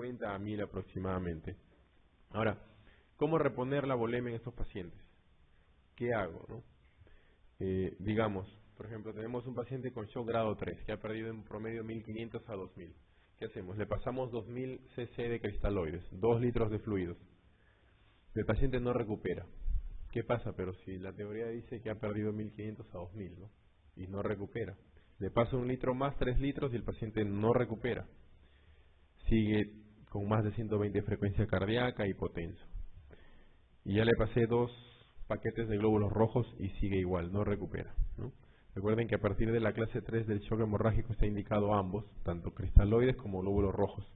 50 a 1000 aproximadamente. Ahora, ¿cómo reponer la volemia en estos pacientes? ¿Qué hago, no? Digamos, por ejemplo, tenemos un paciente con shock grado 3 que ha perdido en promedio 1500 a 2000. ¿Qué hacemos? Le pasamos 2000 cc de cristaloides, 2 litros de fluidos. El paciente no recupera. ¿Qué pasa? Pero si la teoría dice que ha perdido 1500 a 2000, ¿no? Y no recupera. Le paso 1 litro más, 3 litros y el paciente no recupera. Sigue con más de 120 frecuencia cardíaca, hipotenso. Y ya le pasé 2 paquetes de glóbulos rojos y sigue igual, no recupera, ¿no? Recuerden que a partir de la clase 3 del shock hemorrágico está indicado ambos, tanto cristaloides como glóbulos rojos.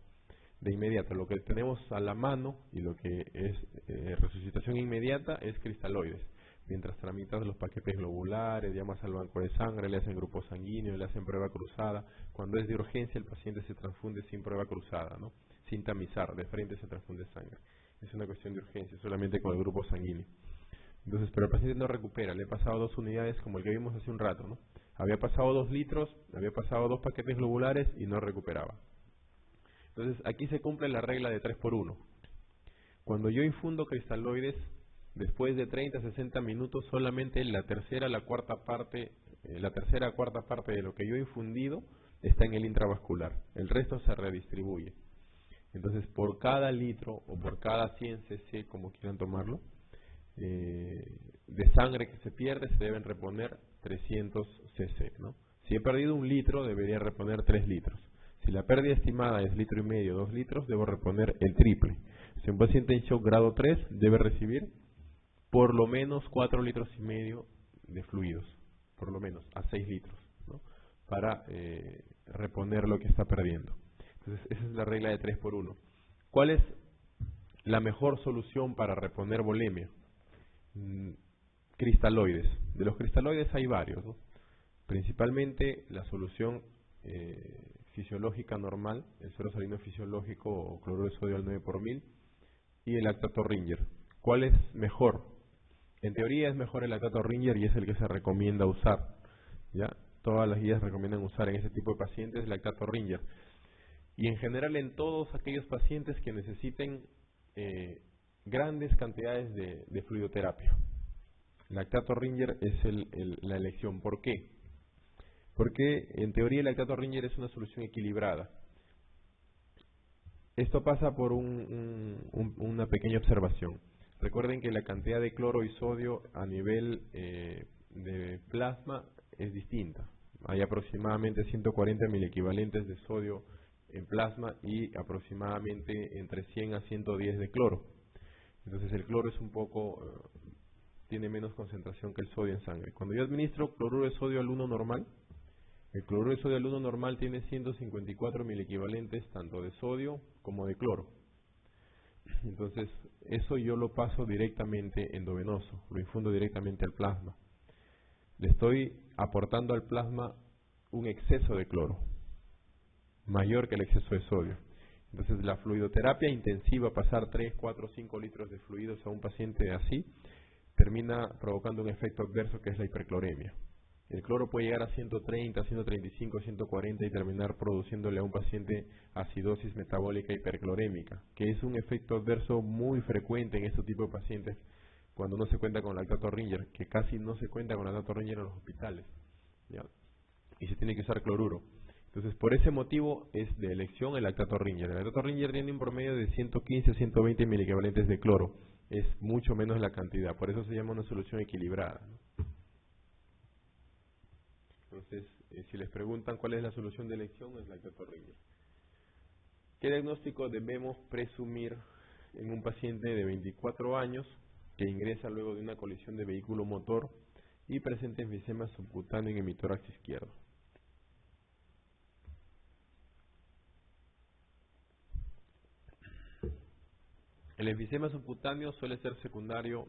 De inmediato, lo que tenemos a la mano y lo que es resucitación inmediata es cristaloides. Mientras tramitas los paquetes globulares, llamas al banco de sangre, le hacen grupo sanguíneo, le hacen prueba cruzada. Cuando es de urgencia, el paciente se transfunde sin prueba cruzada, ¿no? Sin tamizar, de frente se transfunde sangre. Es una cuestión de urgencia, solamente con el grupo sanguíneo. Entonces, pero el paciente no recupera. Le he pasado 2 unidades como el que vimos hace un rato, ¿no? Había pasado 2 litros, había pasado 2 paquetes globulares y no recuperaba. Entonces, aquí se cumple la regla de 3×1. Cuando yo infundo cristaloides, después de 30 a 60 minutos, solamente la tercera a cuarta parte de lo que yo he infundido está en el intravascular. El resto se redistribuye. Entonces, por cada litro o por cada 100 cc, como quieran tomarlo, de sangre que se pierde, se deben reponer 300 cc, ¿no? Si he perdido 1 litro, debería reponer 3 litros. Si la pérdida estimada es 1,5 litros, 2 litros, debo reponer el triple. Si un paciente en shock grado 3 debe recibir por lo menos 4,5 litros de fluidos, por lo menos a 6 litros, ¿no? Para reponer lo que está perdiendo. Entonces, esa es la regla de 3×1. ¿Cuál es la mejor solución para reponer volemia? Cristaloides. De los cristaloides hay varios, ¿no? Principalmente la solución fisiológica normal, el suero salino fisiológico o cloruro de sodio al 9/1000 y el lactato Ringer. ¿Cuál es mejor? En teoría es mejor el lactato Ringer y es el que se recomienda usar, ¿ya? Todas las guías recomiendan usar en ese tipo de pacientes el lactato Ringer. Y en general en todos aquellos pacientes que necesiten grandes cantidades de fluidoterapia. Lactato Ringer es la elección. ¿Por qué? Porque en teoría el lactato Ringer es una solución equilibrada. Esto pasa por una pequeña observación. Recuerden que la cantidad de cloro y sodio a nivel de plasma es distinta. Hay aproximadamente 140 milequivalentes de sodio en plasma y aproximadamente entre 100 a 110 de cloro. Entonces el cloro es tiene menos concentración que el sodio en sangre. Cuando yo administro cloruro de sodio al 1 normal, el cloruro de sodio al 1 normal tiene 154 milequivalentes tanto de sodio como de cloro. Entonces eso yo lo paso directamente endovenoso, lo infundo directamente al plasma. Le estoy aportando al plasma un exceso de cloro, mayor que el exceso de sodio. Entonces la fluidoterapia intensiva, pasar 3, 4, 5 litros de fluidos a un paciente así, termina provocando un efecto adverso que es la hipercloremia. El cloro puede llegar a 130, 135, 140 y terminar produciéndole a un paciente acidosis metabólica hiperclorémica, que es un efecto adverso muy frecuente en este tipo de pacientes cuando no se cuenta con lactato Ringer, que casi no se cuenta con lactato Ringer en los hospitales, ¿ya? Y se tiene que usar cloruro. Entonces, por ese motivo es de elección el lactato Ringer. El lactato Ringer tiene un promedio de 115 a 120 milequivalentes de cloro. Es mucho menos la cantidad, por eso se llama una solución equilibrada, ¿no? Entonces, si les preguntan cuál es la solución de elección, es lactato Ringer. ¿Qué diagnóstico debemos presumir en un paciente de 24 años que ingresa luego de una colisión de vehículo motor y presenta enfisema subcutáneo en hemitórax izquierdo? El enfisema subcutáneo suele ser secundario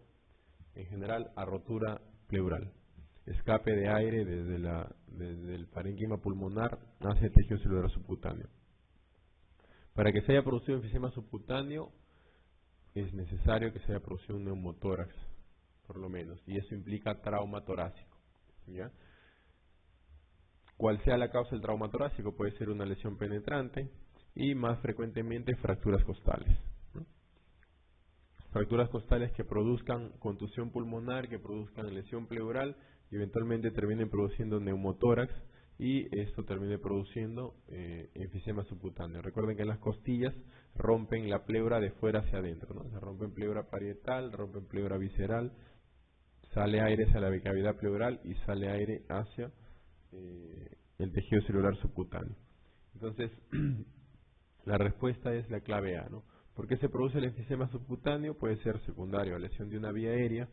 en general a rotura pleural, escape de aire desde el parénquima pulmonar hacia el tejido celular subcutáneo. Para que se haya producido enfisema subcutáneo es necesario que se haya producido un neumotórax, por lo menos, y eso implica trauma torácico, ¿ya? Cual sea la causa del trauma torácico, puede ser una lesión penetrante, y más frecuentemente fracturas costales, ¿no? Fracturas costales que produzcan contusión pulmonar, que produzcan lesión pleural y eventualmente terminen produciendo neumotórax y esto termine produciendo enfisema subcutáneo. Recuerden que las costillas rompen la pleura de fuera hacia adentro, ¿no? Se rompen pleura parietal, rompen pleura visceral, sale aire hacia la cavidad pleural y sale aire hacia el tejido celular subcutáneo. Entonces, la respuesta es la clave A, ¿no? ¿Por qué se produce el enfisema subcutáneo? Puede ser secundario a lesión de una vía aérea,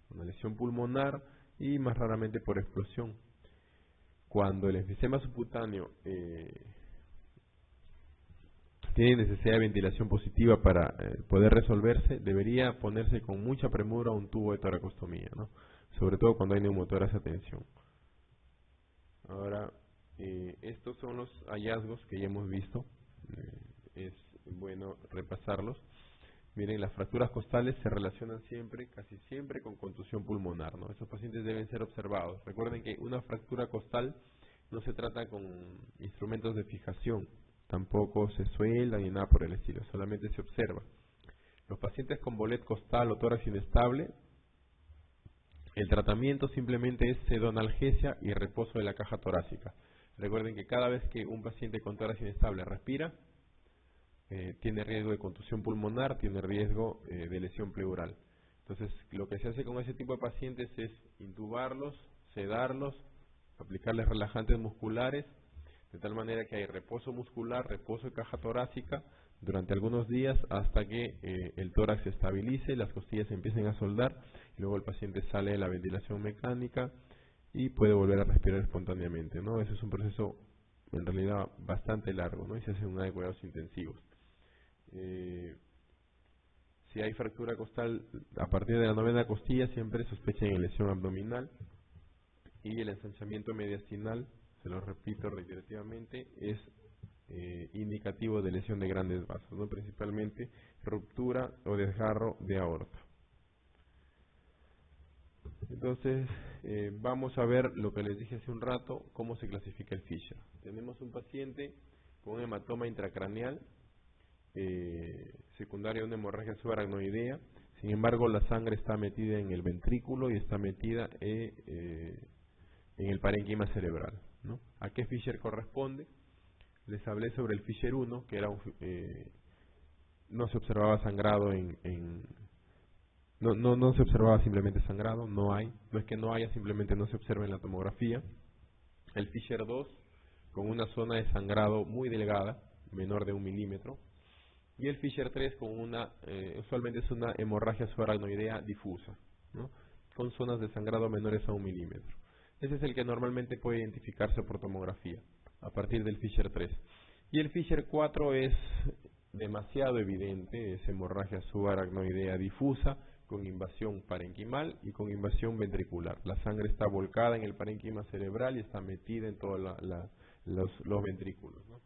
una lesión pulmonar y más raramente por explosión. Cuando el enfisema subcutáneo tiene necesidad de ventilación positiva para poder resolverse, debería ponerse con mucha premura un tubo de toracostomía, ¿no? Sobre todo cuando hay neumotórax a tensión. Ahora, estos son los hallazgos que ya hemos visto. Es bueno repasarlos. Miren, las fracturas costales se relacionan siempre, casi siempre, con contusión pulmonar, ¿no? Esos pacientes deben ser observados. Recuerden que una fractura costal no se trata con instrumentos de fijación, tampoco se suelda ni nada por el estilo, solamente se observa. Los pacientes con bolet costal o tórax inestable, el tratamiento simplemente es sedonalgesia y reposo de la caja torácica. Recuerden que cada vez que un paciente con tórax inestable respira, tiene riesgo de contusión pulmonar, tiene riesgo de lesión pleural. Entonces, lo que se hace con ese tipo de pacientes es intubarlos, sedarlos, aplicarles relajantes musculares, de tal manera que hay reposo muscular, reposo de caja torácica durante algunos días hasta que el tórax se estabilice, las costillas se empiecen a soldar, y luego el paciente sale de la ventilación mecánica y puede volver a respirar espontáneamente, ¿no? Ese es un proceso en realidad bastante largo, ¿no? Y se hace en de cuidados intensivos. Si hay fractura costal a partir de la 9ª costilla, siempre sospechen en lesión abdominal, y el ensanchamiento mediastinal, se lo repito reiterativamente, es indicativo de lesión de grandes vasos, ¿no? Principalmente ruptura o desgarro de aorta. Entonces, vamos a ver lo que les dije hace un rato, cómo se clasifica el Fisher. Tenemos un paciente con un hematoma intracraneal, secundaria a una hemorragia subaracnoidea. Sin embargo, la sangre está metida en el ventrículo y está metida en el parénquima cerebral, ¿no? ¿A qué Fisher corresponde? Les hablé sobre el Fisher 1, que era no se observaba sangrado no se observaba simplemente sangrado, no es que no haya, simplemente no se observa en la tomografía. El Fisher 2, con una zona de sangrado muy delgada, menor de 1 milímetro, y el Fisher 3 con usualmente es una hemorragia subaracnoidea difusa, ¿no? Con zonas de sangrado menores a 1 milímetro. Ese es el que normalmente puede identificarse por tomografía, a partir del Fisher 3. Y el Fisher 4 es demasiado evidente, es hemorragia subaracnoidea difusa, con invasión parenquimal y con invasión ventricular. La sangre está volcada en el parénquima cerebral y está metida en todos los ventrículos, ¿no?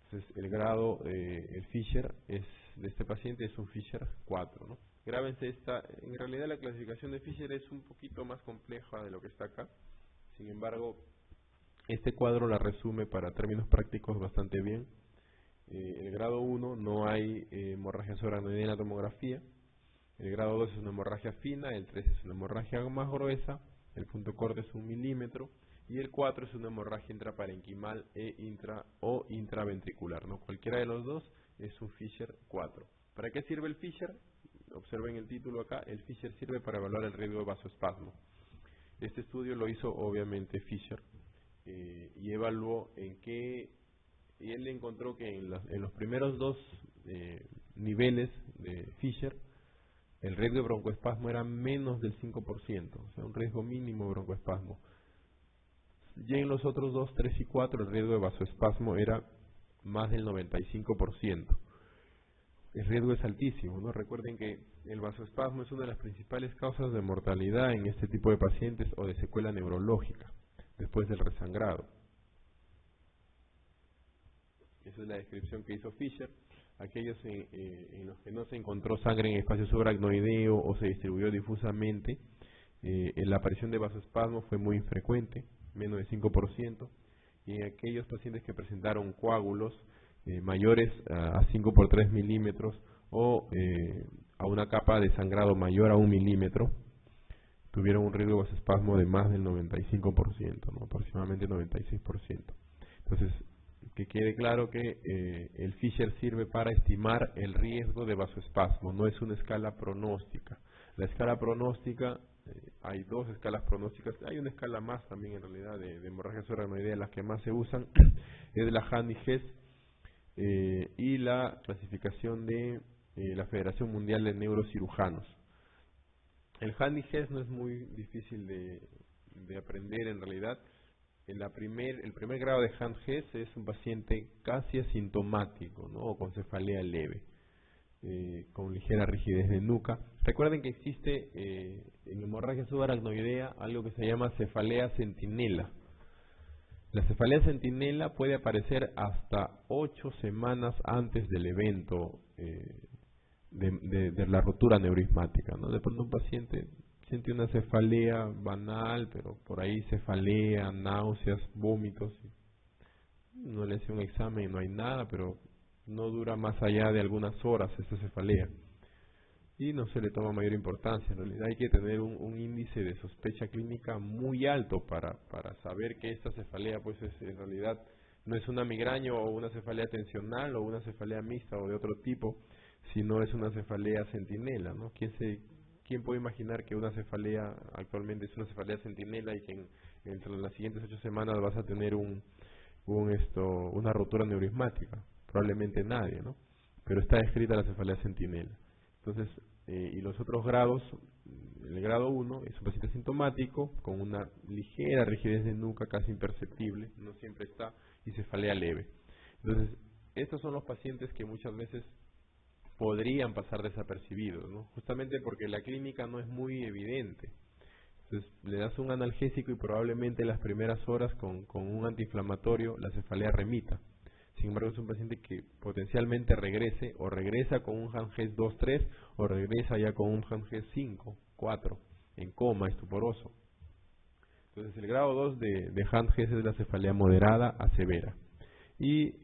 Entonces, el grado, el Fisher de este paciente es un Fisher 4, ¿no? Grábense en realidad la clasificación de Fisher es un poquito más compleja de lo que está acá. Sin embargo, este cuadro la resume para términos prácticos bastante bien. El grado 1 no hay hemorragia subaracnoidea en la tomografía. El grado 2 es una hemorragia fina, el 3 es una hemorragia más gruesa, el punto corto es 1 milímetro, y el 4 es una hemorragia intraparenquimal o intraventricular, ¿no? Cualquiera de los dos es un Fisher 4. ¿Para qué sirve el Fisher? Observen el título acá, el Fisher sirve para evaluar el riesgo de vasoespasmo. Este estudio lo hizo obviamente Fisher y evaluó y él encontró que en los primeros dos niveles de Fisher, el riesgo de broncoespasmo era menos del 5%, o sea, un riesgo mínimo de broncoespasmo. Y en los otros 2, 3 y 4, el riesgo de vasoespasmo era más del 95%. El riesgo es altísimo, ¿no? Recuerden que el vasoespasmo es una de las principales causas de mortalidad en este tipo de pacientes o de secuela neurológica después del resangrado. Esa es la descripción que hizo Fisher. Aquellos en los que no se encontró sangre en espacio subaracnoideo o se distribuyó difusamente, la aparición de vasoespasmo fue muy infrecuente, menos de 5%, y en aquellos pacientes que presentaron coágulos mayores a 5 por 3 milímetros o a una capa de sangrado mayor a 1 milímetro, tuvieron un riesgo de vasoespasmo de más del 95%, ¿no? Aproximadamente 96%. Entonces, que quede claro que el Fisher sirve para estimar el riesgo de vasoespasmo, no es una escala pronóstica. La escala pronóstica, hay dos escalas pronósticas, hay una escala más también en realidad de hemorragia subaracnoidea, las que más se usan es la Handy-Hess y la clasificación de la Federación Mundial de Neurocirujanos. El Handy-Hess no es muy difícil de aprender en realidad. El primer grado de Handy-Hess es un paciente casi asintomático, ¿no? O con cefalea leve, con ligera rigidez de nuca. Recuerden que existe en hemorragia subaracnoidea algo que se llama cefalea centinela. La cefalea centinela puede aparecer hasta 8 semanas antes del evento de la rotura neurismática, ¿no? De pronto un paciente siente una cefalea banal, pero por ahí cefalea, náuseas, vómitos. No le hace un examen y no hay nada, pero no dura más allá de algunas horas esta cefalea. Y no se le toma mayor importancia. En realidad hay que tener un índice de sospecha clínica muy alto para saber que esta cefalea pues en realidad no es una migraña o una cefalea tensional o una cefalea mixta o de otro tipo, sino es una cefalea centinela, ¿no? ¿Quién puede imaginar que una cefalea actualmente es una cefalea centinela y que entre las siguientes 8 semanas vas a tener una rotura neurismática? Probablemente nadie, ¿no? Pero está descrita la cefalea centinela. Entonces, y los otros grados, el grado 1 es un paciente asintomático con una ligera rigidez de nuca casi imperceptible, no siempre está, y cefalea leve. Entonces, estos son los pacientes que muchas veces podrían pasar desapercibidos, ¿no? Justamente porque la clínica no es muy evidente. Entonces, le das un analgésico y probablemente las primeras horas con un antiinflamatorio la cefalea remita. Sin embargo, es un paciente que potencialmente regrese, o regresa con un Handy-Hess 2-3, o regresa ya con un Handy-Hess 5-4, en coma, estuporoso. Entonces, el grado 2 de Handy-Hess es la cefalea moderada a severa. Y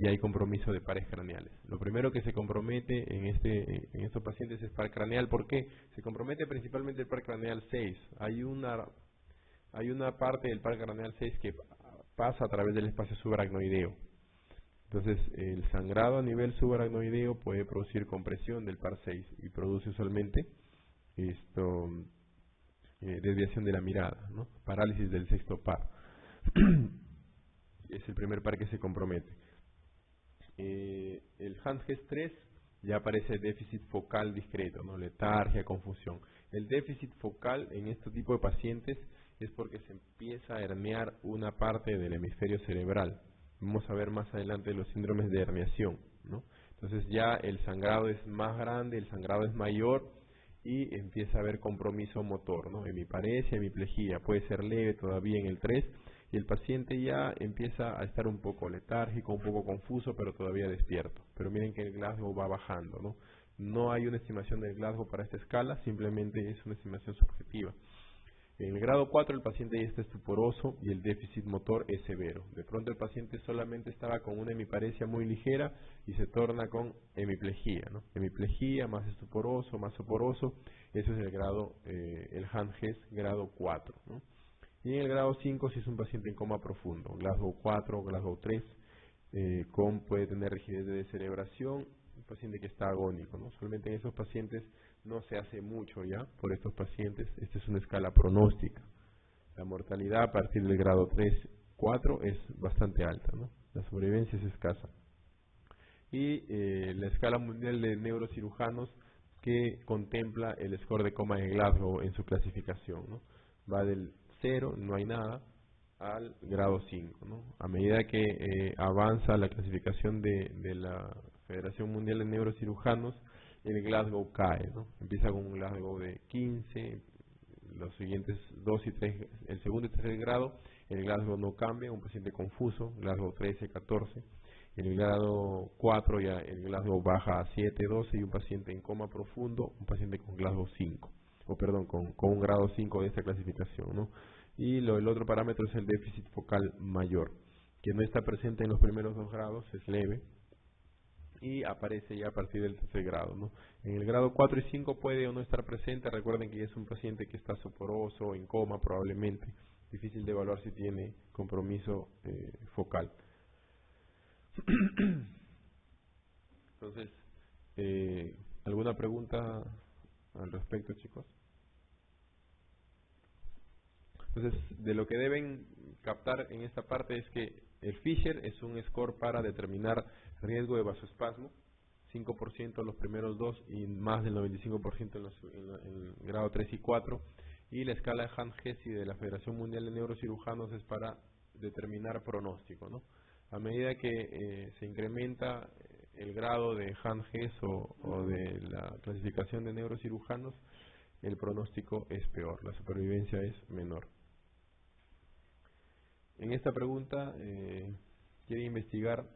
hay compromiso de pares craneales. Lo primero que se compromete en estos pacientes es par craneal. ¿Por qué? Se compromete principalmente el par craneal 6. Hay una parte del par craneal 6 que pasa a través del espacio subaracnoideo. Entonces, el sangrado a nivel subaracnoideo puede producir compresión del par 6 y produce usualmente desviación de la mirada, ¿no? Parálisis del sexto par. Es el primer par que se compromete. El Handy-Hess 3 ya aparece déficit focal discreto, ¿no? Letargia, confusión. El déficit focal en este tipo de pacientes es porque se empieza a herniar una parte del hemisferio cerebral. Vamos a ver más adelante los síndromes de herniación, ¿no? Entonces ya el sangrado es más grande, el sangrado es mayor y empieza a haber compromiso motor, ¿no? Hemiparesia, hemiplegia, puede ser leve todavía en el 3 y el paciente ya empieza a estar un poco letárgico, un poco confuso, pero todavía despierto. Pero miren que el Glasgow va bajando, ¿no? No hay una estimación del Glasgow para esta escala, simplemente es una estimación subjetiva. En el grado 4 el paciente ya está estuporoso y el déficit motor es severo. De pronto el paciente solamente estaba con una hemiparesia muy ligera y se torna con hemiplegia, ¿no? Hemiplegia más estuporoso, más soporoso, eso es el grado, el Handy-Hess grado 4, ¿no? Y en el grado 5 si es un paciente en coma profundo, Glasgow 4, Glasgow 3, puede tener rigidez de descerebración, un paciente que está agónico, ¿no? Solamente en esos pacientes no se hace mucho ya por estos pacientes. Esta es una escala pronóstica. La mortalidad a partir del grado 3-4 es bastante alta, ¿no? La sobrevivencia es escasa. Y la escala mundial de neurocirujanos que contempla el score de coma de Glasgow en su clasificación, ¿no? Va del 0, no hay nada, al grado 5, ¿no? A medida que avanza la clasificación de la Federación Mundial de Neurocirujanos, el Glasgow cae, ¿no? Empieza con un Glasgow de 15, los siguientes 2 y 3, el segundo y tercer grado, el Glasgow no cambia, un paciente confuso, Glasgow 13, 14, en el grado 4 ya el Glasgow baja a 7, 12 y un paciente en coma profundo, un paciente con Glasgow 5, con un grado 5 de esta clasificación, ¿no? Y el otro parámetro es el déficit focal mayor. que no está presente en los primeros 2 grados, es leve, y aparece ya a partir del tercer grado, ¿no? En el grado 4 y 5 puede o no estar presente. Recuerden que ya es un paciente que está soporoso, en coma probablemente, difícil de evaluar si tiene compromiso focal. Entonces, ¿alguna pregunta al respecto, chicos? Entonces, de lo que deben captar en esta parte es que el Fisher es un score para determinar riesgo de vasoespasmo, 5% en los primeros 2 y más del 95% en el grado 3 y 4. Y la escala de Hand-Hesse de la Federación Mundial de Neurocirujanos es para determinar pronóstico, ¿no? A medida que se incrementa el grado de Hand-Hesse o de la clasificación de neurocirujanos, el pronóstico es peor, la supervivencia es menor. En esta pregunta quiere investigar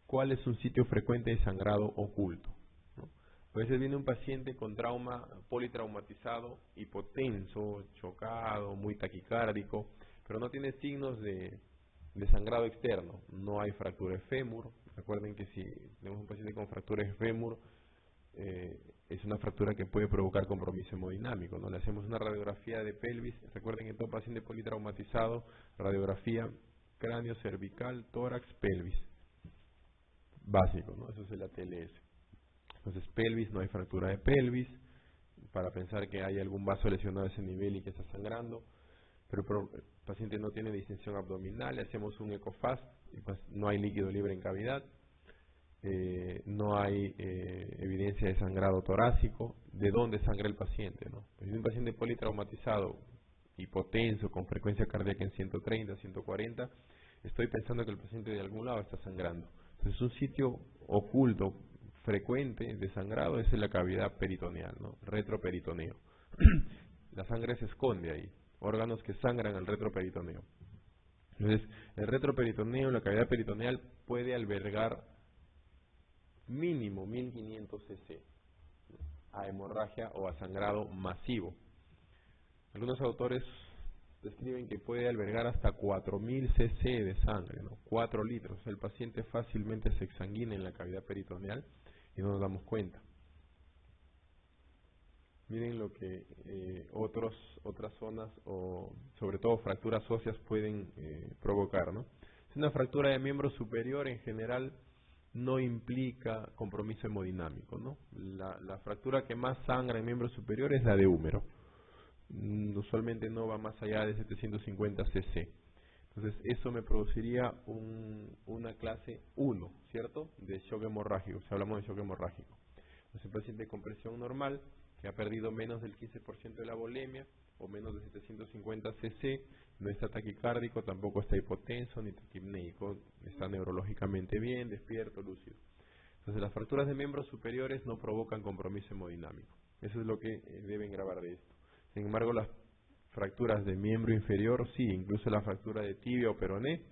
cuál es un sitio frecuente de sangrado oculto, ¿no? A veces viene un paciente con trauma politraumatizado, hipotenso, chocado, muy taquicárdico, pero no tiene signos de sangrado externo. No hay fractura de fémur. Recuerden que si tenemos un paciente con fractura de fémur, es una fractura que puede provocar compromiso hemodinámico, ¿no? Le hacemos una radiografía de pelvis. Recuerden que en todo paciente politraumatizado, radiografía cráneo, cervical, tórax, pelvis. Básico, ¿no? Eso es el ATLS. Entonces, pelvis, no hay fractura de pelvis, para pensar que hay algún vaso lesionado a ese nivel y que está sangrando. Pero el paciente no tiene distensión abdominal, le hacemos un ecofast, y pues no hay líquido libre en cavidad. No hay evidencia de sangrado torácico. ¿De dónde sangra el paciente, no? Pues, si es un paciente politraumatizado, hipotenso, con frecuencia cardíaca en 130, 140, estoy pensando que el paciente de algún lado está sangrando. Entonces, un sitio oculto frecuente de sangrado es en la cavidad peritoneal, ¿no? Retroperitoneo. La sangre se esconde ahí, órganos que sangran al retroperitoneo. Entonces, el retroperitoneo, la cavidad peritoneal, puede albergar mínimo 1500 cc a hemorragia o a sangrado masivo. Algunos autores describen que puede albergar hasta 4000 cc de sangre, ¿no? 4 litros. El paciente fácilmente se exsanguina en la cavidad peritoneal y no nos damos cuenta. Miren lo que otras zonas, o sobre todo fracturas óseas, pueden provocar, ¿no? Si una fractura de miembro superior, en general no implica compromiso hemodinámico, ¿no? La fractura que más sangra en miembro superior es la de húmero. Usualmente no va más allá de 750 cc. Entonces eso me produciría una clase 1, ¿cierto? De shock hemorrágico, si hablamos de shock hemorrágico. Entonces, un paciente con presión normal, que ha perdido menos del 15% de la volemia, o menos de 750 cc, no está taquicárdico, tampoco está hipotenso ni taquipnéico, está neurológicamente bien, despierto, lúcido. Entonces, las fracturas de miembros superiores no provocan compromiso hemodinámico. Eso es lo que deben grabar de esto. Sin embargo, las fracturas de miembro inferior, sí, incluso la fractura de tibia o peroné,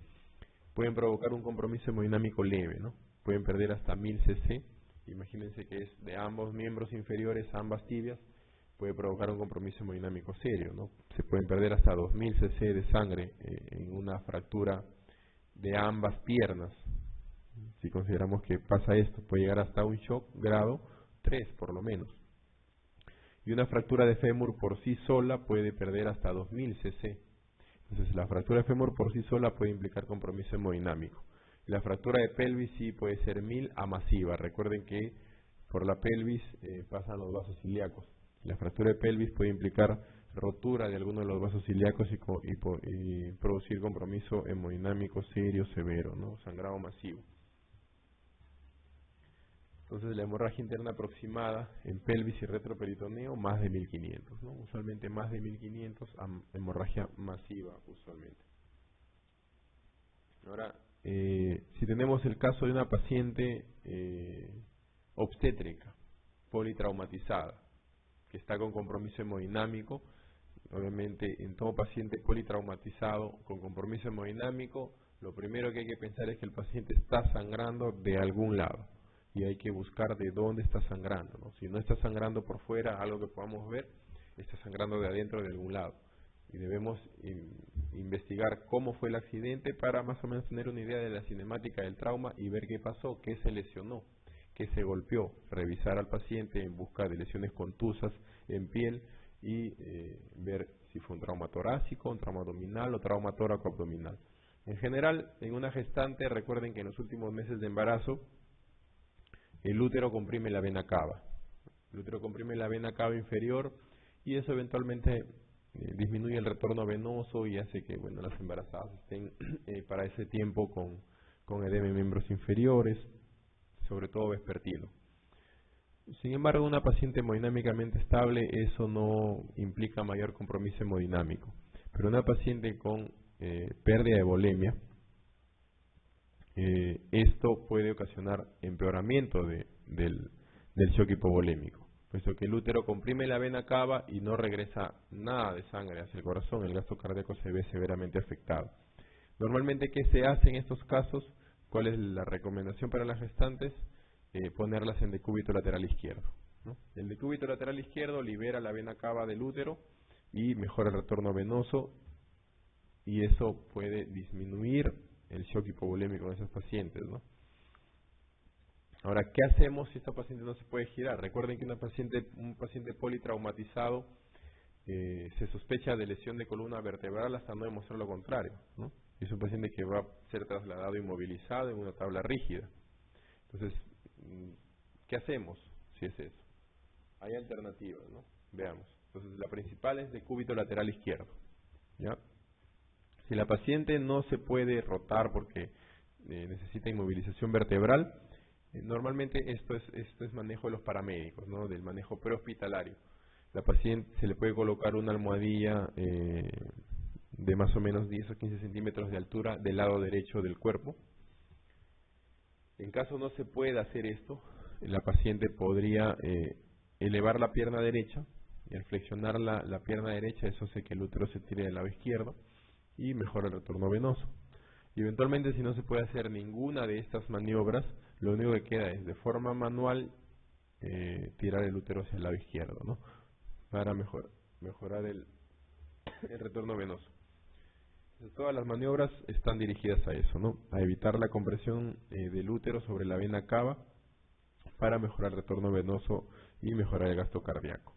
pueden provocar un compromiso hemodinámico leve, ¿no? Pueden perder hasta 1000 cc. Imagínense que es de ambos miembros inferiores, ambas tibias, puede provocar un compromiso hemodinámico serio, ¿no? Se pueden perder hasta 2000 cc de sangre en una fractura de ambas piernas. Si consideramos que pasa esto, puede llegar hasta un shock grado 3 por lo menos. Y una fractura de fémur por sí sola puede perder hasta 2000 cc. Entonces, la fractura de fémur por sí sola puede implicar compromiso hemodinámico. La fractura de pelvis sí puede ser 1000 a masiva. Recuerden que por la pelvis pasan los vasos ilíacos. La fractura de pelvis puede implicar rotura de alguno de los vasos ilíacos y producir compromiso hemodinámico serio, severo, ¿no? Sangrado masivo. Entonces, la hemorragia interna aproximada en pelvis y retroperitoneo, más de 1500, ¿no? Usualmente más de 1500, hemorragia masiva, usualmente. Ahora, si tenemos el caso de una paciente obstétrica, politraumatizada, que está con compromiso hemodinámico, obviamente en todo paciente politraumatizado con compromiso hemodinámico, lo primero que hay que pensar es que el paciente está sangrando de algún lado y hay que buscar de dónde está sangrando, ¿no? Si no está sangrando por fuera, algo que podamos ver, está sangrando de adentro de algún lado. y debemos investigar cómo fue el accidente para más o menos tener una idea de la cinemática del trauma y ver qué pasó, qué se lesionó, qué se golpeó, revisar al paciente en busca de lesiones contusas en piel y ver si fue un trauma torácico, un trauma abdominal o trauma tóraco-abdominal. En general, en una gestante, recuerden que en los últimos meses de embarazo, el útero comprime la vena cava. El útero comprime la vena cava inferior y eso eventualmente disminuye el retorno venoso y hace que las embarazadas estén para ese tiempo con edema en miembros inferiores, sobre todo vespertino. Sin embargo, una paciente hemodinámicamente estable, eso no implica mayor compromiso hemodinámico. Pero una paciente con pérdida de volemia, esto puede ocasionar empeoramiento del shock hipovolémico, puesto que el útero comprime la vena cava y no regresa nada de sangre hacia el corazón, el gasto cardíaco se ve severamente afectado. Normalmente, ¿qué se hace en estos casos? ¿Cuál es la recomendación para las gestantes? Ponerlas en decúbito lateral izquierdo, ¿no? El decúbito lateral izquierdo libera la vena cava del útero y mejora el retorno venoso, y eso puede disminuir el shock hipovolémico en esos pacientes, ¿no? Ahora, ¿qué hacemos si esta paciente no se puede girar? Recuerden que un paciente politraumatizado se sospecha de lesión de columna vertebral hasta no demostrar lo contrario, ¿no? Es un paciente que va a ser trasladado inmovilizado en una tabla rígida. Entonces, ¿qué hacemos si es eso? Hay alternativas, ¿no? Veamos. Entonces, la principal es decúbito lateral izquierdo, ¿ya? Si la paciente no se puede rotar porque necesita inmovilización vertebral, normalmente esto es manejo de los paramédicos, ¿no? Del manejo prehospitalario. La paciente se le puede colocar una almohadilla de más o menos 10 o 15 centímetros de altura del lado derecho del cuerpo. En caso no se pueda hacer esto, la paciente podría elevar la pierna derecha y al flexionar la pierna derecha, eso hace que el útero se tire del lado izquierdo y mejora el retorno venoso. Y eventualmente, si no se puede hacer ninguna de estas maniobras, lo único que queda es de forma manual tirar el útero hacia el lado izquierdo, ¿no? Para mejorar el retorno venoso. Entonces, todas las maniobras están dirigidas a eso, ¿no? A evitar la compresión del útero sobre la vena cava para mejorar el retorno venoso y mejorar el gasto cardíaco.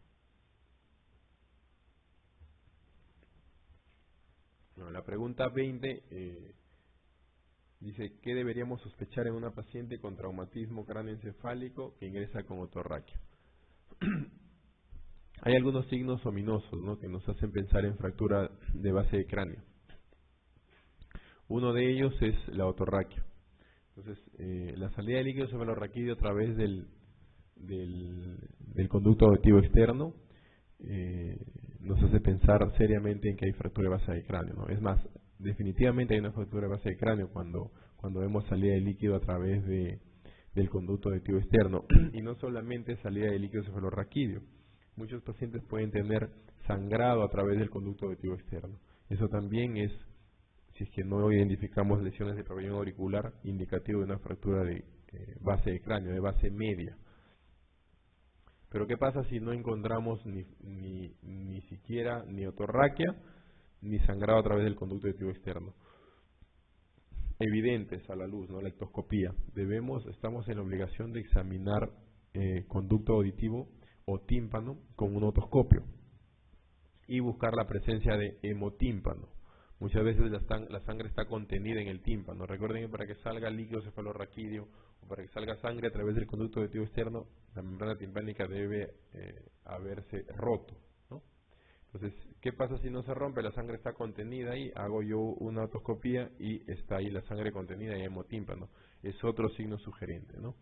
Bueno, la pregunta 20 dice, ¿qué deberíamos sospechar en una paciente con traumatismo cráneoencefálico que ingresa con otorraquio? Hay algunos signos ominosos, ¿no?, que nos hacen pensar en fractura de base de cráneo. Uno de ellos es la otorraquio. Entonces, la salida de líquido cefalorraquídeo a través del conducto auditivo externo nos hace pensar seriamente en que hay fractura de base de cráneo, ¿no? Es más, definitivamente hay una fractura de base de cráneo cuando vemos salida de líquido a través del conducto auditivo externo. Y no solamente salida de líquido cefalorraquídeo. Muchos pacientes pueden tener sangrado a través del conducto auditivo externo. Eso también es, si es que no identificamos lesiones de pabellón auricular, indicativo de una fractura de base de cráneo, de base media. Pero ¿qué pasa si no encontramos ni siquiera ni otorraquia ni sangrado a través del conducto auditivo externo? Evidentes a la luz, ¿no? La ectoscopía. Estamos en la obligación de examinar conducto auditivo o tímpano con un otoscopio y buscar la presencia de hemotímpano. Muchas veces la sangre está contenida en el tímpano. Recuerden que para que salga líquido cefalorraquídeo o para que salga sangre a través del conducto auditivo externo, la membrana timpánica debe haberse roto, ¿no? Entonces, ¿qué pasa si no se rompe? La sangre está contenida ahí, hago yo una otoscopía y está ahí la sangre contenida y hemotímpano. Es otro signo sugerente, ¿no?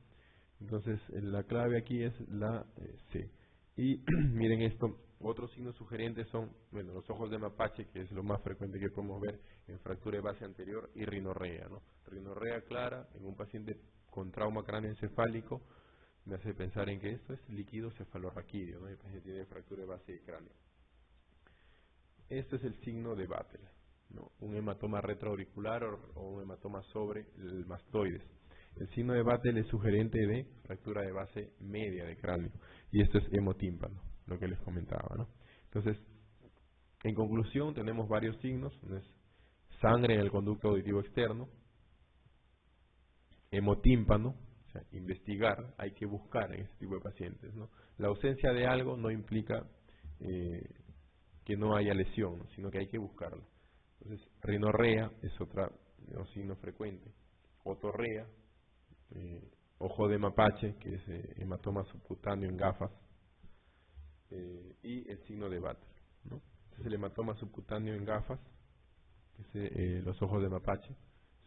Entonces, la clave aquí es la C. Y miren esto, otros signos sugerentes son, bueno, los ojos de mapache, que es lo más frecuente que podemos ver en fractura de base anterior, y rinorrea, ¿no? Rinorrea clara en un paciente con trauma cráneoencefálico me hace pensar en que esto es líquido cefalorraquídeo, ¿no? El paciente tiene fractura de base de cráneo. Este es el signo de Battle, ¿no? Un hematoma retroauricular o un hematoma sobre el mastoides. El signo de Battle es sugerente de fractura de base media de cráneo y esto es hemotímpano, lo que les comentaba, ¿no? Entonces, En conclusión, tenemos varios signos. Es sangre en el conducto auditivo externo, hemotímpano, o sea, investigar, hay que buscar en este tipo de pacientes, ¿no? La ausencia de algo no implica que no haya lesión, ¿no? Sino que hay que buscarla. Entonces, rinorrea es otro signo frecuente. Otorrea, ojo de mapache, que es hematoma subcutáneo en gafas, y el signo de Batter, ¿no? Este es el hematoma subcutáneo en gafas, que es los ojos de mapache,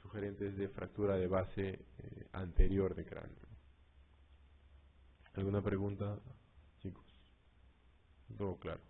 sugerentes de fractura de base anterior de cráneo. ¿Alguna pregunta, chicos? Todo claro.